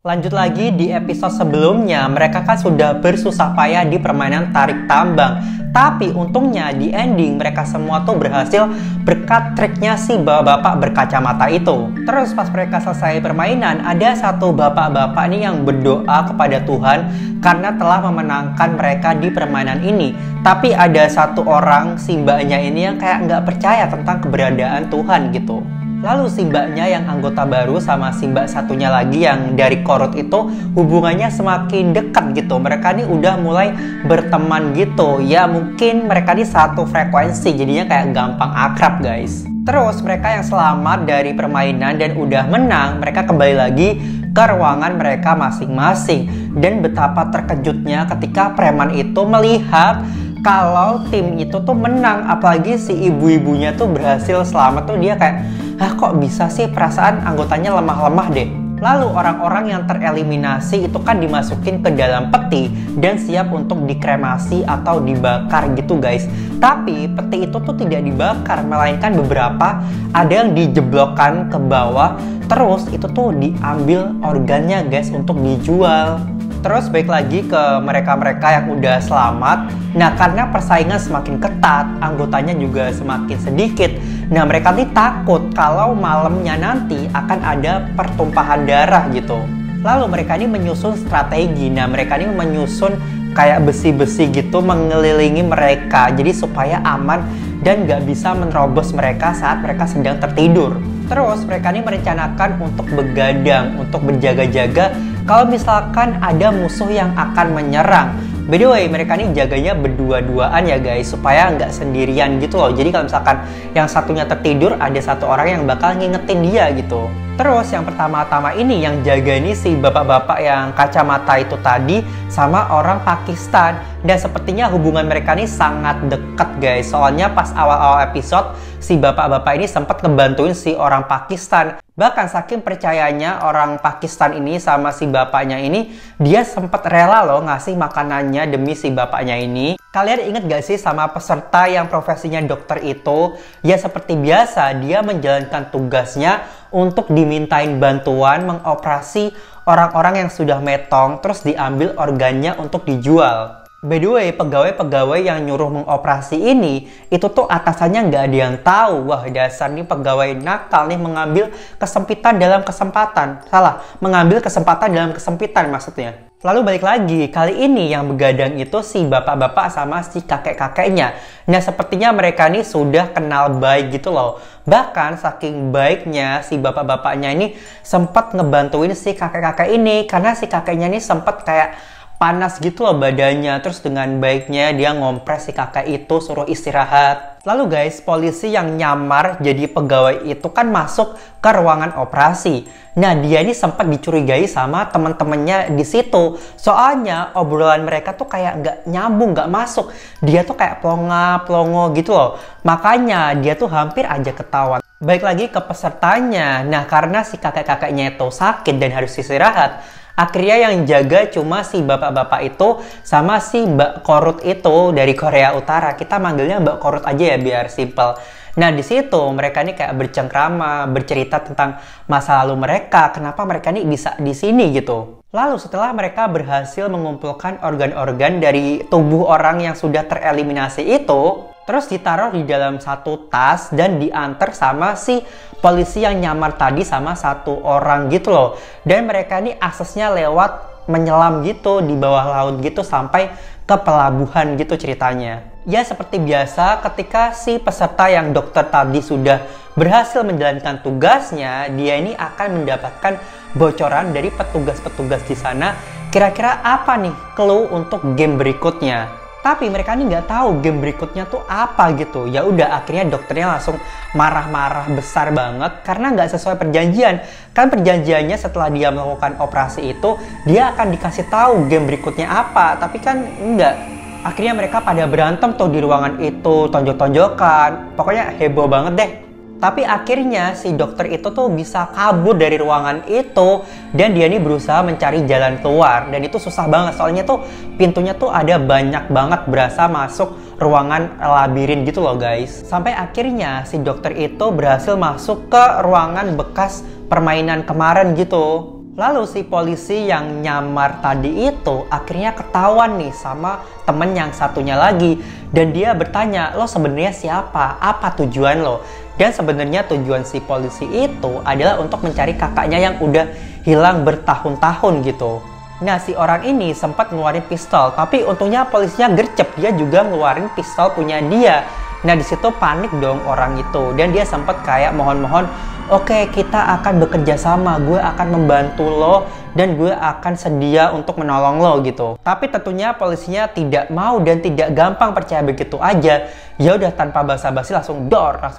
Lanjut lagi di episode sebelumnya, mereka kan sudah bersusah payah di permainan tarik tambang. Tapi untungnya di ending mereka semua tuh berhasil berkat triknya si bapak-bapak berkacamata itu. Terus pas mereka selesai permainan, ada satu bapak-bapak nih yang berdoa kepada Tuhan karena telah memenangkan mereka di permainan ini. Tapi ada satu orang, si mbaknya ini yang kayak nggak percaya tentang keberadaan Tuhan gitu. Lalu si mbaknya yang anggota baru sama si mbak satunya lagi yang dari Korut itu hubungannya semakin dekat gitu. Mereka nih udah mulai berteman gitu. Ya mungkin mereka nih satu frekuensi, jadinya kayak gampang akrab guys. Terus mereka yang selamat dari permainan dan udah menang, mereka kembali lagi ke ruangan mereka masing-masing. Dan betapa terkejutnya ketika preman itu melihat kalau tim itu tuh menang, apalagi si ibu-ibunya tuh berhasil selamat tuh dia kayak, kok bisa sih perasaan anggotanya lemah-lemah deh. Lalu orang-orang yang tereliminasi itu kan dimasukin ke dalam peti dan siap untuk dikremasi atau dibakar gitu guys. Tapi peti itu tuh tidak dibakar, melainkan beberapa ada yang dijeblokkan ke bawah. Terus itu tuh diambil organnya guys untuk dijual. Terus balik lagi ke mereka-mereka yang udah selamat. Nah karena persaingan semakin ketat, anggotanya juga semakin sedikit. Nah mereka nih takut kalau malamnya nanti akan ada pertumpahan darah gitu. Lalu mereka ini menyusun strategi. Nah mereka ini menyusun kayak besi-besi gitu mengelilingi mereka. Jadi supaya aman dan gak bisa menerobos mereka saat mereka sedang tertidur. Terus mereka ini merencanakan untuk begadang, untuk berjaga-jaga kalau misalkan ada musuh yang akan menyerang. By the way, mereka ini jaganya berdua-duaan ya guys, supaya nggak sendirian gitu loh. Jadi kalau misalkan yang satunya tertidur, ada satu orang yang bakal ngingetin dia gitu. Terus yang pertama-tama ini yang jaga ini si bapak-bapak yang kacamata itu tadi sama orang Pakistan. Dan sepertinya hubungan mereka ini sangat dekat guys. Soalnya pas awal-awal episode si bapak-bapak ini sempat ngebantuin si orang Pakistan. Bahkan saking percayanya orang Pakistan ini sama si bapaknya ini, dia sempat rela loh ngasih makanannya demi si bapaknya ini. Kalian inget gak sih sama peserta yang profesinya dokter itu? Ya seperti biasa, dia menjalankan tugasnya untuk dimintain bantuan mengoperasi orang-orang yang sudah metong, terus diambil organnya untuk dijual. By the way, pegawai-pegawai yang nyuruh mengoperasi ini, itu tuh atasannya nggak ada yang tahu. Wah, dasar nih pegawai nakal nih mengambil kesempitan dalam kesempatan. Salah, mengambil kesempatan dalam kesempitan maksudnya. Lalu balik lagi, kali ini yang begadang itu si bapak-bapak sama si kakek-kakeknya. Nah, sepertinya mereka nih sudah kenal baik gitu loh. Bahkan saking baiknya si bapak-bapaknya ini sempat ngebantuin si kakek-kakek ini. Karena si kakeknya ini sempat kayak panas gitu loh badannya. Terus dengan baiknya dia ngompres si kakek itu, suruh istirahat. Lalu guys, polisi yang nyamar jadi pegawai itu kan masuk ke ruangan operasi. Nah dia ini sempat dicurigai sama teman-temannya di situ. Soalnya obrolan mereka tuh kayak nggak nyambung, nggak masuk. Dia tuh kayak plonga-plongo gitu loh. Makanya dia tuh hampir aja ketahuan. Baik lagi ke pesertanya. Nah karena si kakek-kakeknya itu sakit dan harus istirahat, akhirnya yang jaga cuma si bapak-bapak itu sama si Mbak Korut itu dari Korea Utara. Kita manggilnya Mbak Korut aja ya biar simple. Nah di situ mereka nih kayak bercengkrama, bercerita tentang masa lalu mereka, kenapa mereka nih bisa di sini gitu. Lalu setelah mereka berhasil mengumpulkan organ-organ dari tubuh orang yang sudah tereliminasi itu, terus ditaruh di dalam satu tas dan diantar sama si polisi yang nyamar tadi sama satu orang gitu loh. Dan mereka ini aksesnya lewat menyelam gitu di bawah laut gitu sampai ke pelabuhan gitu ceritanya. Ya seperti biasa ketika si peserta yang dokter tadi sudah berhasil menjalankan tugasnya, dia ini akan mendapatkan bocoran dari petugas-petugas di sana. Kira-kira apa nih clue untuk game berikutnya? Tapi mereka ini nggak tahu game berikutnya tuh apa gitu. Ya udah akhirnya dokternya langsung marah-marah besar banget karena nggak sesuai perjanjian. Kan perjanjiannya setelah dia melakukan operasi itu dia akan dikasih tahu game berikutnya apa. Tapi kan enggak. Akhirnya mereka pada berantem tuh di ruangan itu, tonjok-tonjokan. Pokoknya heboh banget deh. Tapi akhirnya si dokter itu tuh bisa kabur dari ruangan itu dan dia nih berusaha mencari jalan keluar. Dan itu susah banget soalnya tuh pintunya tuh ada banyak banget berasa masuk ruangan labirin gitu loh guys. Sampai akhirnya si dokter itu berhasil masuk ke ruangan bekas permainan kemarin gitu. Lalu si polisi yang nyamar tadi itu akhirnya ketahuan nih sama temen yang satunya lagi. Dan dia bertanya, lo sebenarnya siapa? Apa tujuan lo? Dan sebenarnya tujuan si polisi itu adalah untuk mencari kakaknya yang udah hilang bertahun-tahun gitu. Nah, si orang ini sempat ngeluarin pistol, tapi untungnya polisinya gercep, dia juga ngeluarin pistol punya dia. Nah, di situ panik dong orang itu, dan dia sempat kayak mohon-mohon, oke, kita akan bekerja sama, gue akan membantu lo, dan gue akan sedia untuk menolong lo gitu. Tapi tentunya polisinya tidak mau dan tidak gampang percaya begitu aja. Ya udah tanpa basa-basi langsung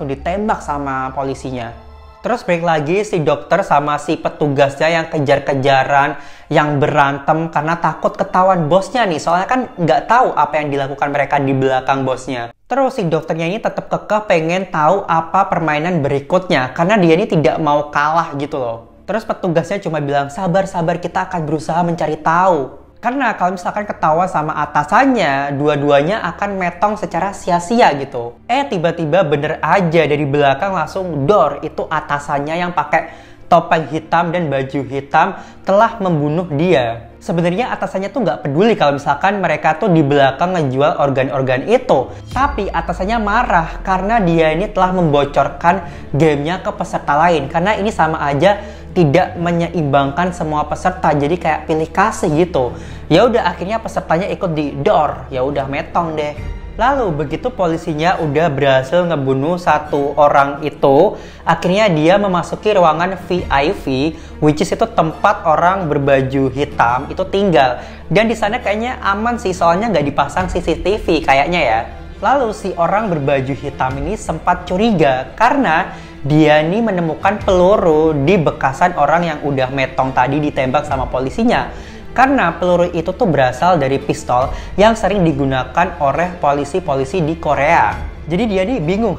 ditembak sama polisinya. Terus balik lagi si dokter sama si petugasnya yang kejar-kejaran, yang berantem karena takut ketahuan bosnya nih. Soalnya kan nggak tahu apa yang dilakukan mereka di belakang bosnya. Terus si dokternya ini tetap kekeh pengen tahu apa permainan berikutnya. Karena dia ini tidak mau kalah gitu loh. Terus petugasnya cuma bilang, sabar-sabar, kita akan berusaha mencari tahu. Karena kalau misalkan ketawa sama atasannya, dua-duanya akan metong secara sia-sia gitu. Tiba-tiba bener aja dari belakang langsung dor, itu atasannya yang pakai topeng hitam dan baju hitam telah membunuh dia. Sebenarnya atasannya tuh nggak peduli kalau misalkan mereka tuh di belakang ngejual organ-organ itu. Tapi atasannya marah karena dia ini telah membocorkan gamenya ke peserta lain. Karena ini sama aja tidak menyeimbangkan semua peserta, jadi kayak pilih kasih gitu. Ya udah akhirnya pesertanya ikut di door, ya udah metong deh. Lalu begitu polisinya udah berhasil ngebunuh satu orang itu, akhirnya dia memasuki ruangan VIP, which is itu tempat orang berbaju hitam itu tinggal. Dan di sana kayaknya aman sih, soalnya nggak dipasang CCTV kayaknya ya. Lalu si orang berbaju hitam ini sempat curiga karena dia nih menemukan peluru di bekasan orang yang udah metong tadi ditembak sama polisinya. Karena peluru itu tuh berasal dari pistol yang sering digunakan oleh polisi-polisi di Korea. Jadi dia nih bingung,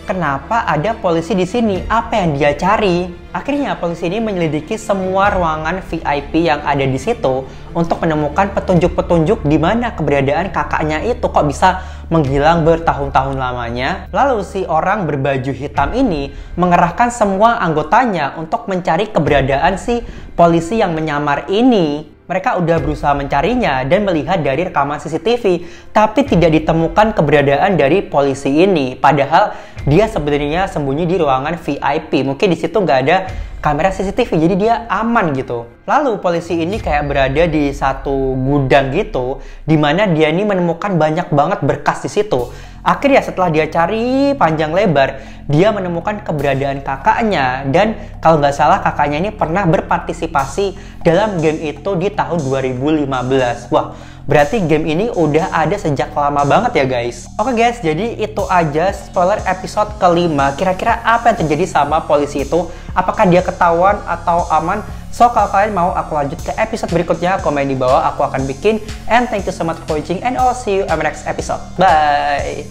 kenapa ada polisi di sini? Apa yang dia cari? Akhirnya polisi ini menyelidiki semua ruangan VIP yang ada di situ untuk menemukan petunjuk-petunjuk di mana keberadaan kakaknya itu kok bisa menghilang bertahun-tahun lamanya. Lalu si orang berbaju hitam ini mengerahkan semua anggotanya untuk mencari keberadaan si polisi yang menyamar ini. Mereka udah berusaha mencarinya dan melihat dari rekaman CCTV, tapi tidak ditemukan keberadaan dari polisi ini. Padahal dia sebenarnya sembunyi di ruangan VIP. Mungkin di situ nggak ada kamera CCTV, jadi dia aman gitu. Lalu polisi ini kayak berada di satu gudang gitu, dimana dia ini menemukan banyak banget berkas di situ. Akhirnya setelah dia cari panjang lebar, dia menemukan keberadaan kakaknya. Dan kalau nggak salah kakaknya ini pernah berpartisipasi dalam game itu di tahun 2015. Wah, berarti game ini udah ada sejak lama banget ya guys. Oke guys, jadi itu aja spoiler episode kelima. Kira-kira apa yang terjadi sama polisi itu? Apakah dia ketahuan atau aman? So, kalau kalian mau aku lanjut ke episode berikutnya, komen di bawah, aku akan bikin. And thank you so much for watching and I'll see you in the next episode. Bye!